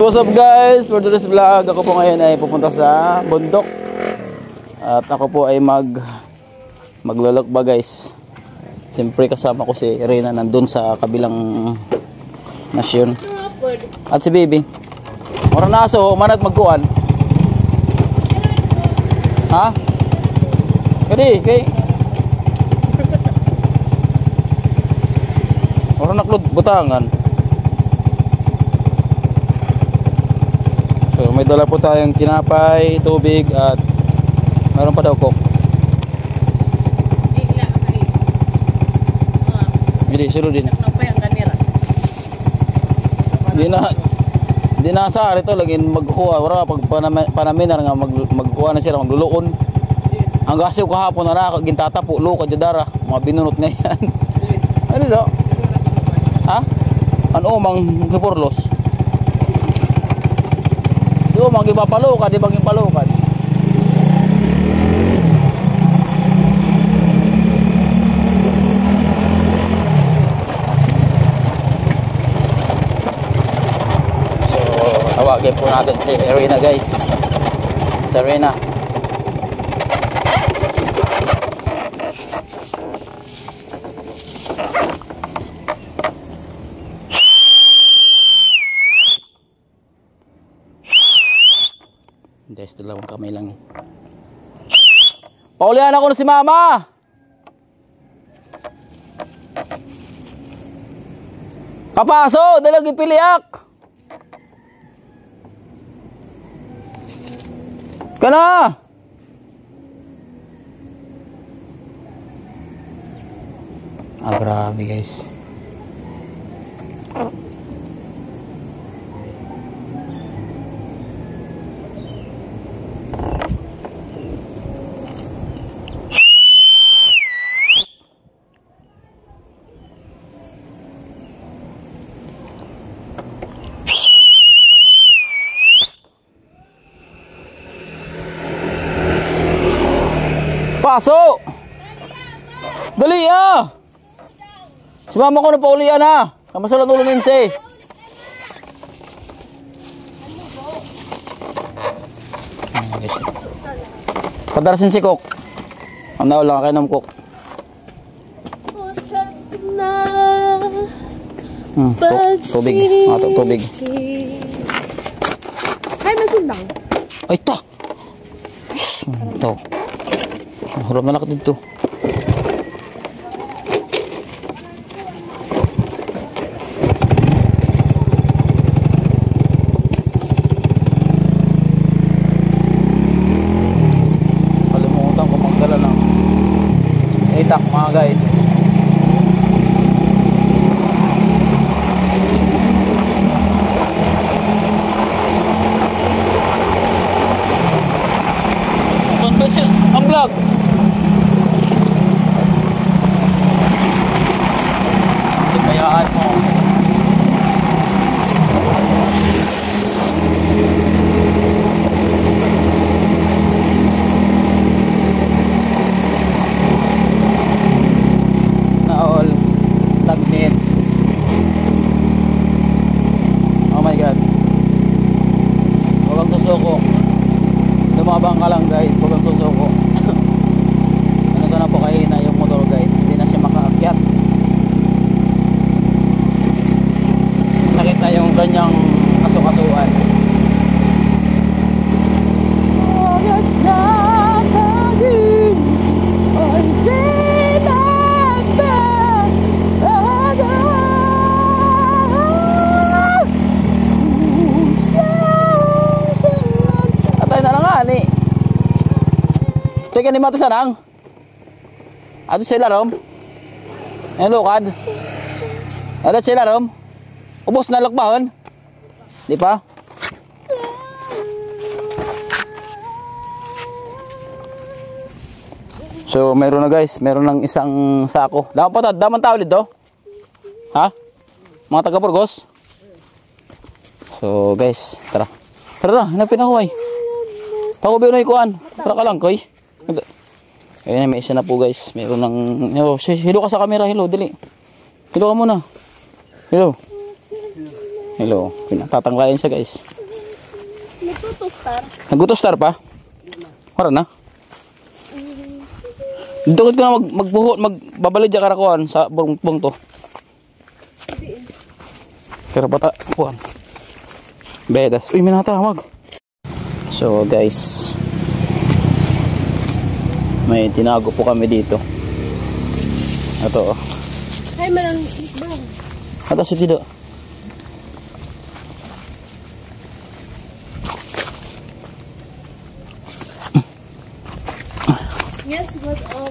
What's up guys? For today's vlog, ako po ngayon ay pupunta sa bundok. At ako po ay maglulukba guys. Siyempre kasama ko si Reyna nandun sa kabilang nasyon. At si Baby. Mura na aso, manat magkuhan. Ha? Kadi, kay. Mura naklod butangan. So may dala po tayong tinapay, tubig at mayroon pa daw coke. Hindi, silo din. Hindi na sa rito laging magkuha. Wala pag panaminar nga magkuha na sila, magluluon. Ang gasiw kahapon na gintatapo, luka jadara, mga binunot na yan. Ano daw? Ha? Ano mang hipurlos? Di ba magipapalukad, di ba magipalukad? So, tawagin po natin si Reyna guys. Si Reyna. Guys, dalawang kamay lang eh. Paulihan ako na si Mama! Kapaso! Dalagi piliak! Kana! Grabe guys. Paso! Dali ah! Si Mama ko na paulian ha! Kamasalan ulo ninsi. Padarasin si Kok. Ang naula kayo ng Kok. Tubig. Tubig. Ay, masundang. Ay, ta! Yes, ito. Harap na lakad dito. Kalimutan ko magdala ng itak mga guys. Ang vlog. Sibayaan mo. Naol. Tagnit. Oh my God. Huwag kang tusuko. Lumabang ka lang guys. Huwag kang tusuko. Ano na po kahina yung motor guys. Hindi na siya makaakyat. Sakit na yung kanyang kasukasuan. Atay na nga ni. Teka ni Mata Sanang. Ato sila rom. Hello kad. Ato sila rom. Ubos na lakbahon. Di pa? So meron na guys, meron ng isang sako. Daman tao dito. Ha? Mga taga Burgos. So guys, tara. Tara na, hanapin ako ay. Pakubi na ikuan. Tara ka lang koy. Ayun, may isa na po guys. Meron ng... Oh, hello ka sa camera. Hello, dali. Hello ka muna. Hello. Hello. Pinatatanglayan siya guys. Nagtutostar. Nagutostar pa? Wala na. Dukot ko na magbuhot, magbabalid dyan karakuan sa bong to. Pero bata, kuan. Bedas. Uy, may natawag. So guys, may tinago po kami dito. Ito. Ay, malang bang. Ito si Tido. Yes, what's up?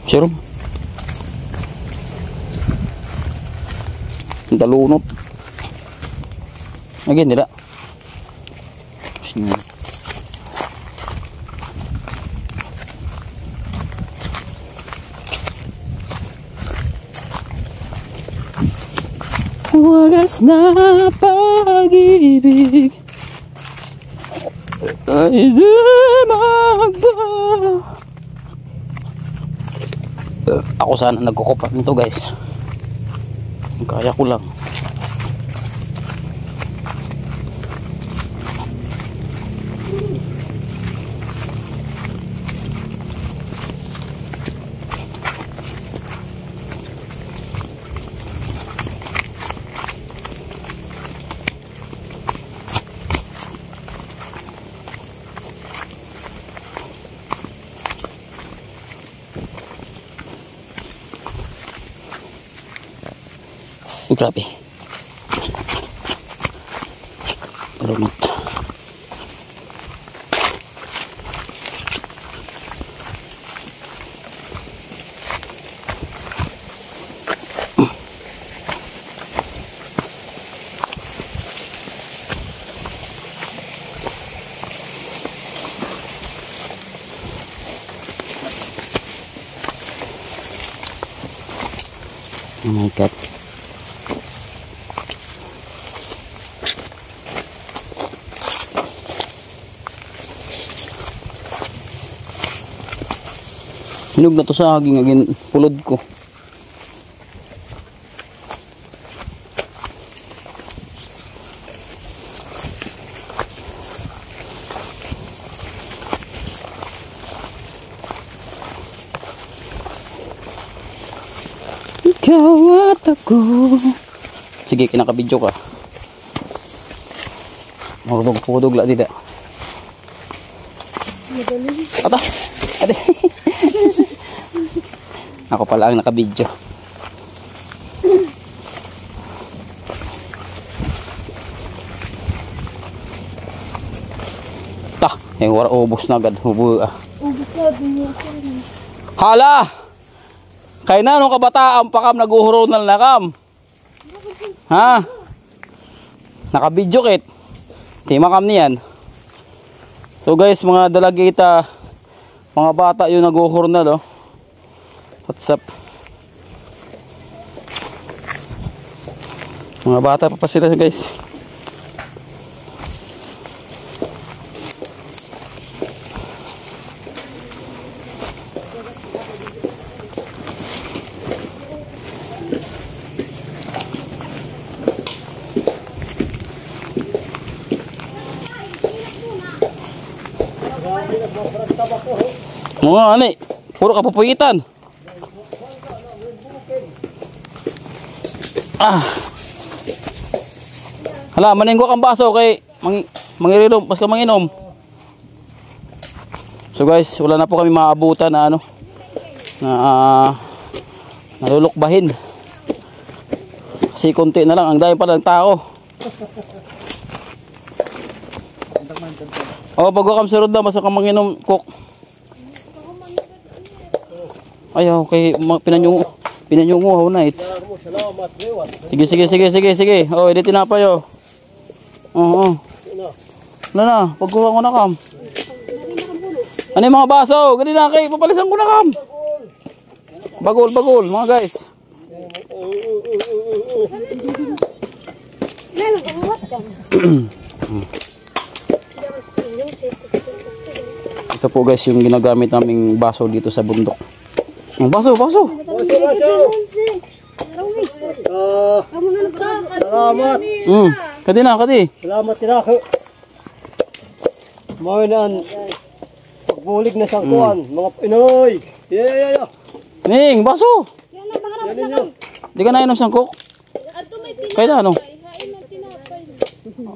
Serum. Talunot. Again, nila. Sini. Wagas na pag-ibig ay di magba. Ako sana nagkukupat nito guys. Kaya ko lang. Grabe. Lumot. Oh my God. Hinog na to sa haging agin pulod ko. Ikaw at ako. Sige, kinakabidyo ka. Marudog-pudog la dida. Ata. Ade. Ako pala ang nakabidyo. Ta, wala ubos na agad. Ubos na. Hala! Kay na nung kabataan pa kam naguhuro na nakam. Ha? Nakabidyo kit. Tima kam niyan. So guys, mga dalagita, mga bata yung naguhuro na do. What's up? Mga bata pa sila guys. Mga ani, puro kapupuyitan. Hala, maninggo kang baso kay manginom, pas ka manginom. So guys, wala na po kami maabutan na ano na nalulukbahin. Kasi konti na lang, ang dami pa ng tao. Oh, pag kam sirod na basta ka manginom cook. Ayaw kay pinanyunguhaw na it. Sige. Oh, edit na pa yo. Oo. Ano na, pagkuha ko na kam. Ano yung mga baso? Gani na kay, papalisan ko na kam. Bagol, mga guys. Ito po guys yung ginagamit naming baso dito sa bundok. Baso. Salamat. Kadi na, kadi. Salamat tinako. Mo na pagbulig na sangkuan, mga Pinoy. Yeah. Ning, baso. Yan ninyo. Di ka nainom sangkok? Ato may tinapay. Kaya na ano? Hain na tinapay.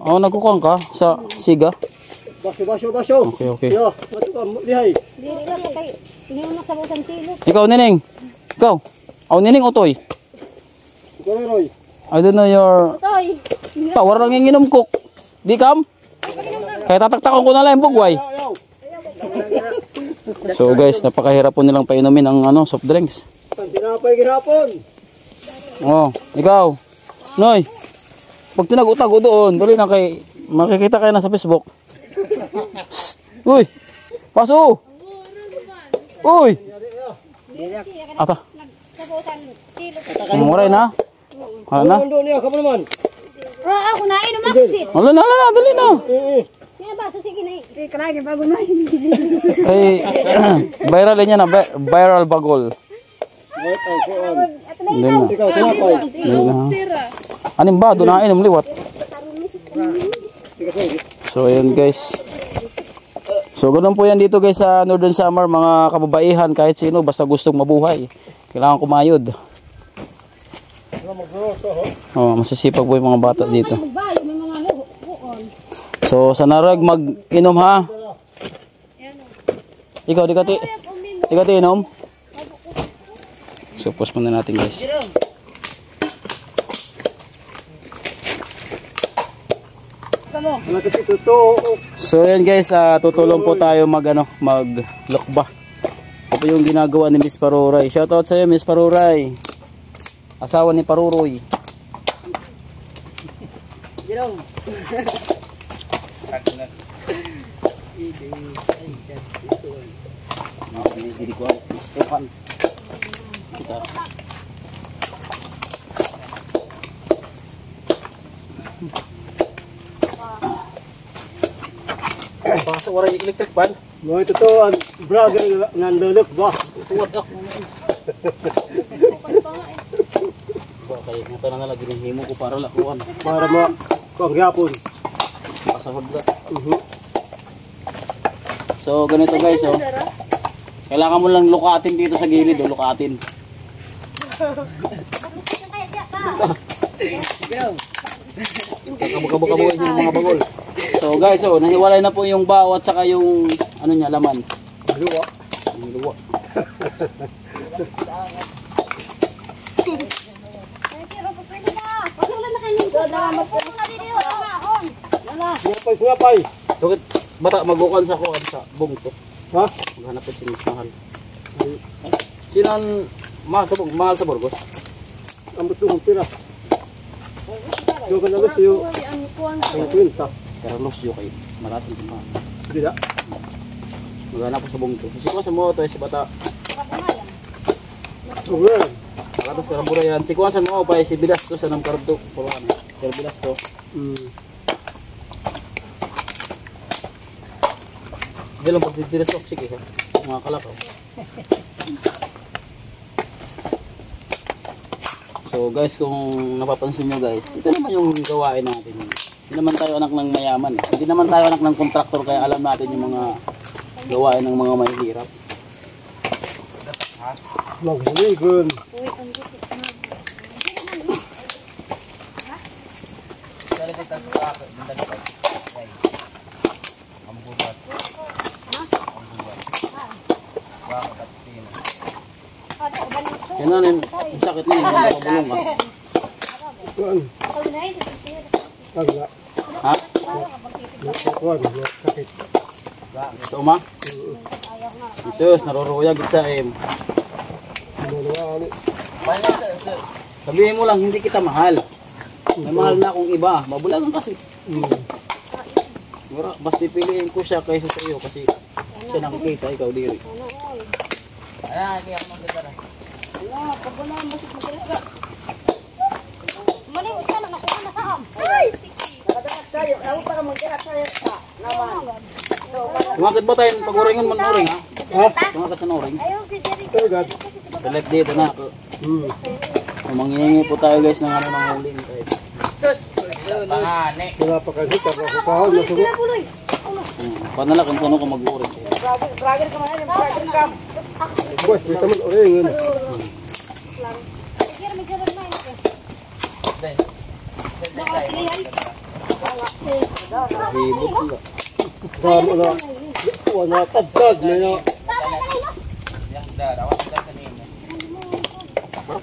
Oh, nagkukuhan ka sa siga? Baso. Okay. Yo, ato ka dihay. Dili na ko kay hindi mo nasabutan tilo. Ikaw, Nining. Ikaw. Oh, Nining, Otoy. Roy. I don't know your Toy. power lang yung inom cook. Di kam? Kaya tataktakan ko na lang yung bugway. Ayaw. So guys, napakahirap po nilang painumin ang soft drinks. Tinapay gihapon. Oh, ikaw. Noy. Pag tinag-utago doon, dali na kay makikita kayo na sa Facebook. Shh. Uy. Paso. Uy. Ata. Nagsabutan tilo. Muray na. Hala na. Ano niya ka naman? Ako na ino maxi. Hala na, dali na. Kaya baso sige na. Kaya bago na. Kay viral niya na, viral bagol. Wait, ang kuan. Hindi na. Ikaw tinapay. Hindi na. Tira. Anim ba? Doon na inom liwat. So ayun guys. So ganun po yan dito guys sa Northern Samar, mga kababaihan, kahit sino basta gustong mabuhay. Kailangan kumayod. Oh, masisipag po yung mga bata dito. Bayo may mga luon. So sa narag mag-inom ha. Ikaw di ka inom. So post muna natin guys. So yan guys, tutulong po tayo maglukba. Ito po yung ginagawa ni Miss Paruray. Shoutout sa iyo Miss Paruray. Asawa ni Paruroy. Jerome. Basta wala yung electric pan. Mo ito to ang brother nandulok ba? Tuwad ako. Okay, ito na lagi ng himo ko para lakuan. Para mo kung gapon. Pasahod ka. So ganito guys, oh. Kailangan mo lang lukatin dito sa gilid, oh, lukatin. Kabog-kabog yung mga bagol. So guys, oh, nahiwalay na po yung baw at saka yung niya, laman. Luwa. Yung luwa. Sinapay. Bakit bata magukan sa kuan sa bungto? Ha? Maghanap po si Miss Mahal. Sino ang mahal sa Burgos? Ang butong pira. Yo kan alas yo. Ang kuwan sa Ang kwenta. Carlos yung kay Marati. Dida. Maghanap po sa bungto. Si kuan sa moto si bata. Well. Alatas karambura yan. Si kuan sa mo pa si Bilasco sa Namkarto. Puluhan. Sir Bilasco. Hindi lang pagtitiris toxic eh. Mga kalakaw. So guys, kung napapansin nyo guys, ito naman yung gawain natin. Hindi naman tayo anak ng mayaman. Hindi naman tayo anak ng kontraktor kaya alam natin yung mga gawain ng mga mahihirap. Maghuligon. Yan na rin, yung sakit na yun, mabulong ka. Kuan. Agla. Ha? Kuan. Sakit. Ito ma? Jesus, naruruyag sa Sabihin mo lang, hindi kita mahal. May mahal na akong iba. Mabulagan kasi. Basta pipiliin ko siya kaysa sa iyo kasi siya nakikita, ikaw diri. Ano, kaya ako magdadara. Tumakit ba tayo pag-uringan man uring ha? Ha? Tumakit sa uring. Oh God. Select dito na. Manghihingi po tayo guys ng ano ng huling. Wala pa kasi, tapos ako kahon, masugot. Panala kung saan ko mag-uring. Boss, may taman uringin. Hibot ko. Damo na. Wala tagtag, may na.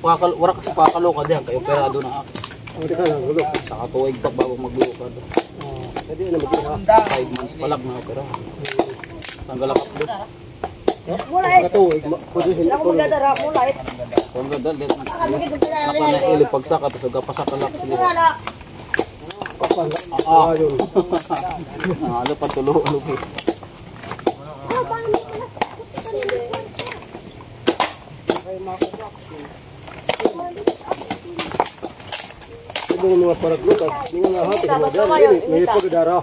Wala kasi pakaloka diyan kayo operado na ako. Hindi ka lang, gulo. Nakatuwig pa bago maglukad. Hindi na mag-iha. 5 months pa lang na opera. Tanggal ako doon. Katuwig, pwede sila ko. Kung gadal, naka na ilipagsak at gapasak ka lang sila. Ayun. Ano pa tulo, ano po. Ito yung mga paraglot at mga nahati. May pagdara.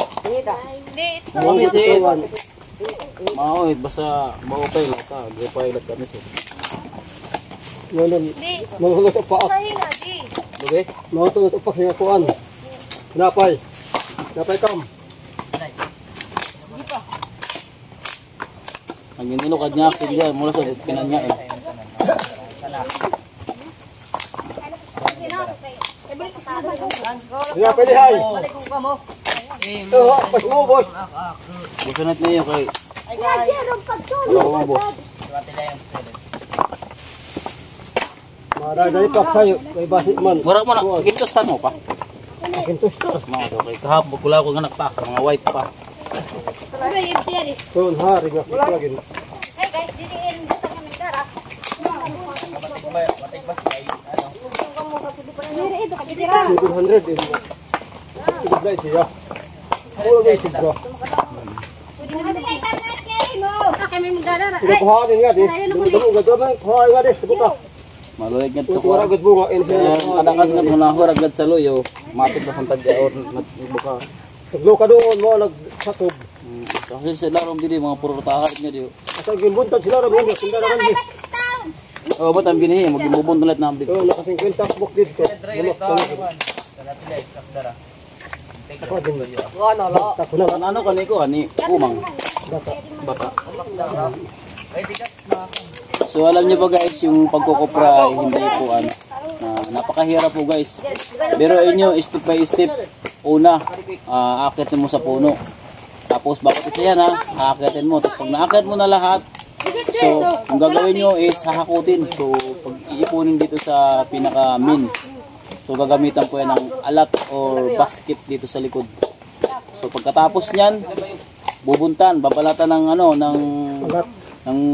Mamisit. Maoy, basta maupay lang ka. Gupay lang kami siya. Yan, mga pa ak. Lugi? Mga pa siya kuan. Napay. Napay kam. Ang ginilukad niya, hindi mula sa pinanya eh. Napay lihay. Pas mo, boss. Busunat niyo kay... Wala ko mga boss. Madaday pak sayo. Kay basit man. Wala mo na, gintustan mo pa. Kintus to. Mga okay, kahapon kula ko anak pa, mga white pa. Tuon hari nga lagi. Hey guys, diniin dito kami dara. Dito kami dara. 700 din. Sigurday siya. Puro guys siguro. Kami magdadara. Kuhanin nga di. Damo gadto man. Kuhain nga di. Buka. Maluwag nga sa Tuwara gud bunga in here. kadakas nga muna ako ragad sa luyo, matik na pantad ya or nagbuka. Taglo ka doon mo nagsatob. Kasi sila rom dili mga puro taharit niya diyo. Asa ginbuntad sila ra mo sundara man di. Oh, ba't ang binihi? Magbubun ulit na ang dito. Oh, naka 50 book dito. Ano ka niko? Ani umang. Bata. So alam niyo ba guys, yung pagkukupra ay hindi po ano, napakahirap po guys. Pero inyo step by step. Una, aakitin mo sa puno. Tapos bakit isa yan ha? Aakitin mo. Tapos pag naakit mo na lahat, so ang gagawin nyo is hahakutin. So pag iipunin dito sa pinaka min. So gagamitan po yan ng alat or basket dito sa likod. So pagkatapos niyan, bubuntan, babalatan ng ano, ng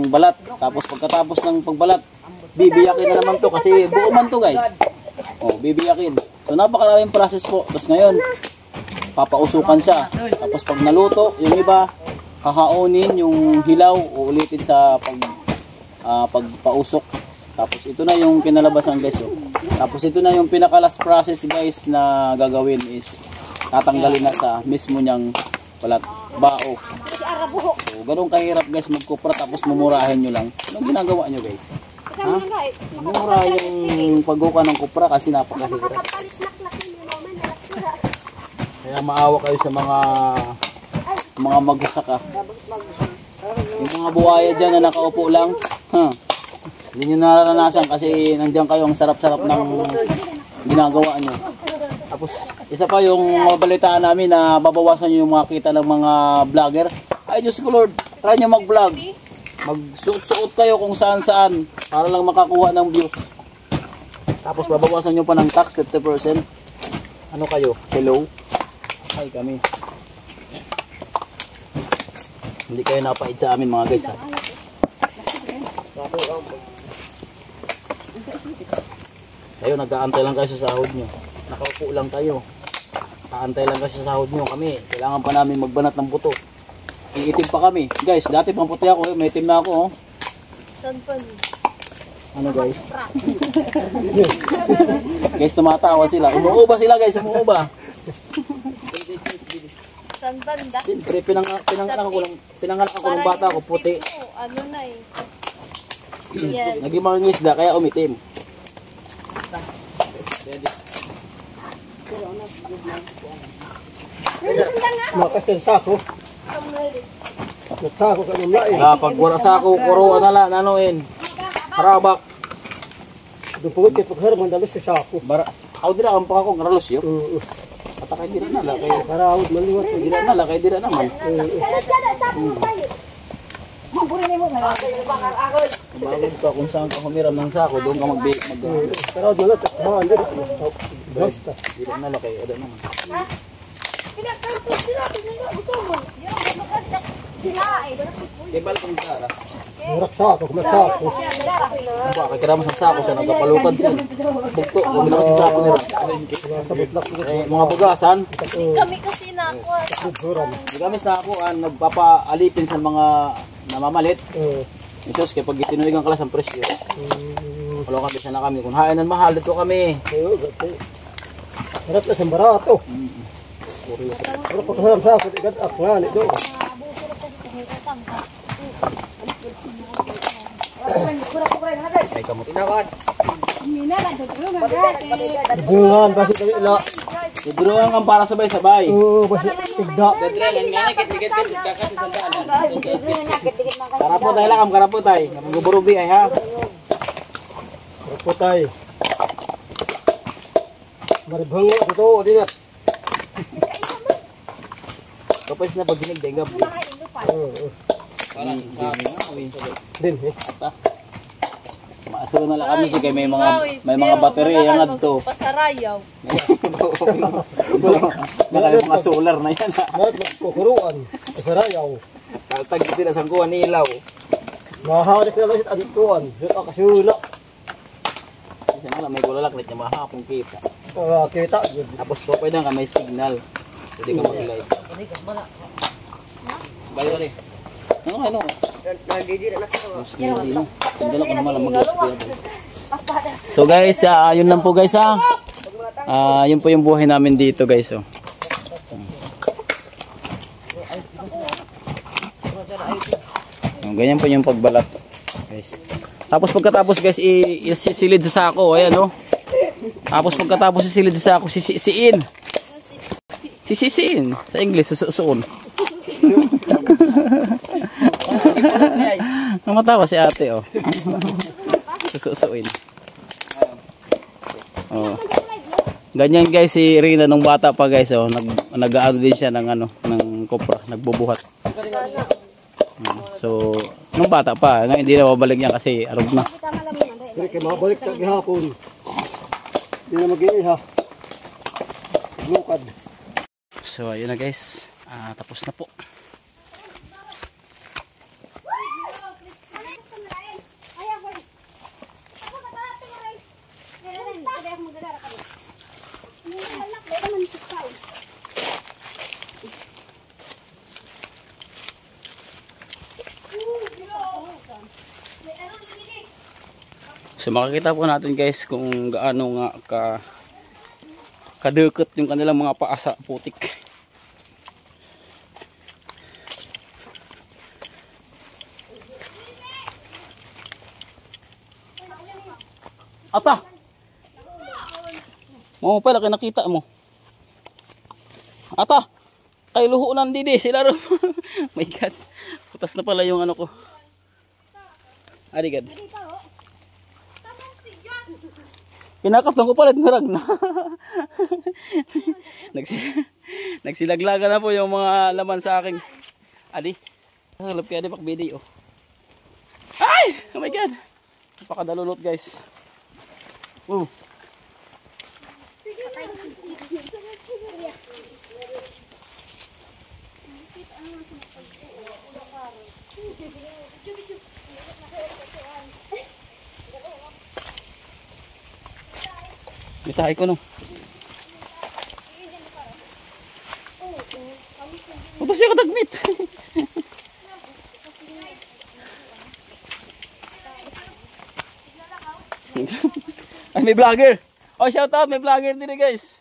balat. Tapos pagkatapos ng pagbalat, bibiyakin na naman to kasi buo man to guys. Oh, bibiyakin. So napakaraming process po. Tapos ngayon, papausukan siya. Tapos pag naluto, yung iba hahaonin yung hilaw, uulitin sa pagpausok. Tapos ito na yung kinalabasan guys. Oh. Tapos ito na yung pinaka last process guys na gagawin is tatanggalin na sa mismo niyang balat, bao. So, ganun kahirap guys magkupra tapos mumurahin nyo lang. Anong ginagawa nyo guys? Ha? Mura yung pagkuka ng kupra kasi napakahirap. Kaya maawa kayo sa mga magsasaka. Yung mga buhaya dyan na nakaupo lang, hindi nyo nararanasan kasi nandiyan kayo ang sarap-sarap ng ginagawa nyo. Tapos isa pa yung mabalitaan namin na babawasan nyo yung mga kita ng mga vlogger. Ay Diyos ko Lord, try nyo mag-vlog. Magsuot-suot kayo kung saan-saan para lang makakuha ng views. Tapos babawasan nyo pa ng tax 50%. Ano kayo? Hello? Ay kami. Hindi kayo napait sa amin mga guys ha. Kayo nag-aantay lang kayo sa sahod nyo. Nakaupo lang kayo. Aantay lang kayo sa sahod nyo. Kami, kailangan pa namin magbanat ng buto. Iitim pa kami. Guys, dati pang puti ako. May itim na ako. Oh. Saan pa? Ano guys? Guys, tumatawa sila. Umuuba sila guys. Umuuba. Saan banda? Siyempre, pinanganak ako ng bata ko. Puti. Ano na eh. Yan. Naging mga isda kaya umitim. Makasal sako. Nagsako ka ng lain. Pag wala sa ako, kuruan na lang, anuin. Harabak. Doon po kayo pagharap ang dalos sa sako. Ako din ang pakakong karalos yun. Patakay din na lang. Kaya Karawad maliwat. di na lang, kaya di na naman. Bagod pa kung saan ka humiram ng sako, doon ka Karawad malat. Maan din. Basta. di na lang, kaya ada naman. Kaya balik kong kara. Murak sako. Kumatsako. Bakit kira mas ang sako siya, nagkapalukad siya. Bukto, kung ginawa sa sako nila. Sa butlak. Mga bugasan, Kami kasi nakuha. Buduran. gamis na ako, nagpapaalipin sa mga namamalit. Isos, kaya pag itinuigan ka lang sa presyo, wala kami sana kami. Kung hainan mahal, dito kami. Harap na sa barato. Pero pagharap sako. Tigad ako nga nito. Ay, kamu tinawad. Bungan. Basi tayo ila. Idruan kang para sabay-sabay. Basi tigda. Dadrelan nga na, kit-kit-kit, kakasi sa daanan. Karapo tayo lang, karapo tayo. Naguburubi ay ha. Rapotay. Maribhang nga. Totoo. Dinat. Kapag na pag dinig, dengab. Din. Maasuro na lang kami siya kay may mga baterya nga dito. Pasarayaw. Wala yung mga solar na yan ha. Mat kukuruan. Kasarayaw. Kaltag din ang sangkuhan ni ilaw. Maharik na lang ang tuan. Dito kasula. Kasi nga may gulalaklit niya mahapong kita. Kita. Tapos po pwede ka may signal. Pwede ka mag-live. Balik. Ano? So guys, yun lang po guys ha. Yun po yung buhay namin dito guys. Oh. Ganyan po yung pagbalat. Guys. Tapos pagkatapos guys, isilid sa sako. Ayan oh. Tapos pagkatapos isilid sa sako, sisiin. Sisiin. Sa English, susuon. Namatawa si ate oh. Susuin. Oh. Ganyan guys si Rina nung bata pa guys oh, nag-aano din siya ng ng kopra, nagbubuhat. So, nung bata pa, ngayon hindi na babalik niya kasi arog na. Pero kaya mabalik ka gihapon. Hindi na mag-iiha. Lukad. So, ayun na guys. Tapos na po. So makikita po natin guys kung gaano nga kadukot yung kanilang mga paa sa putik. Ata! Mo pala kaya nakita mo. Ata! Kay luhunan didi sila ron. My God. Putas na pala yung ano ko. Adigad. Kinakaptan ko pala at narag na. Nagsilaglaga na po yung mga laman sa aking. Adi. Halap kaya di pakbidi oh. Ay! Oh my God. Napakadalulot guys. Oh. Bitahay ko no. Ito siya katagmit. Ay may vlogger. Oh shout out, may vlogger din guys.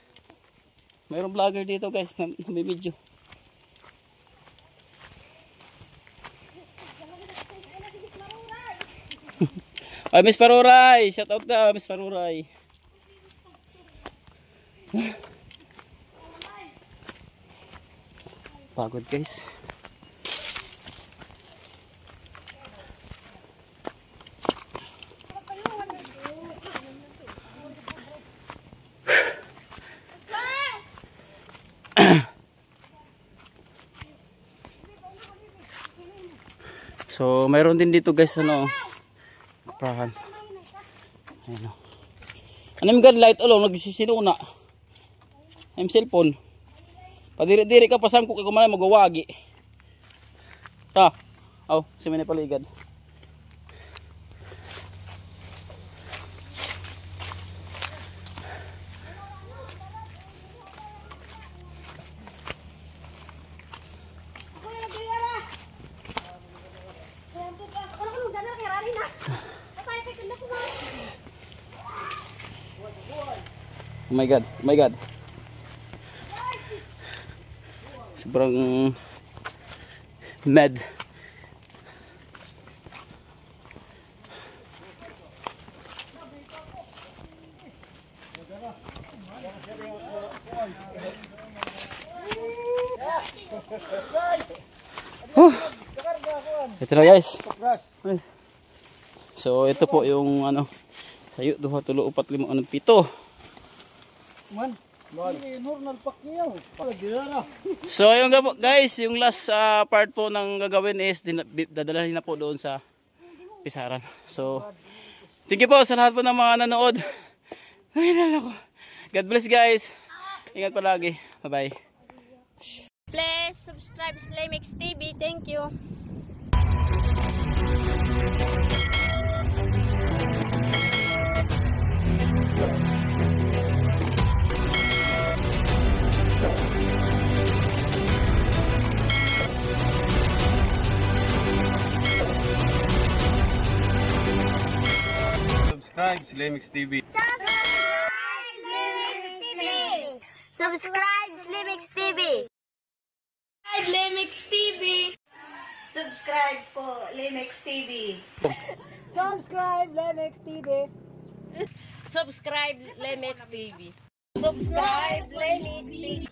Mayroong vlogger dito guys na may video. Ay, Miss Paruray! Shout out na, Miss Paruray. Pagod guys. So, mayroon din dito guys, ano, kaprahan. Ayun o. Anong god light ulo, nagsisinuna. I'm cellphone. Padiri-diri ka, pasangko ka kumalay, magawagi. Ta, aw, si Mene paligad. Oh my god, oh my god. Sobrang mad. Ito na guys. So ito po yung ano, sayo 2 3 4 5 6 7. So ayun nga po guys, yung last part po ng gagawin is dadalhin na po doon sa pisaran. So thank you po sa lahat po ng mga nanood. God bless guys. Ingat palagi. Bye bye. Please subscribe Slimix TV. Thank you. Subscribe Slimix TV. Subscribe Slimix TV. Slimix TV. Subscribe po Limix TV. Subscribe Lemix TV. Subscribe Limix TV. Subscribe Limix TV.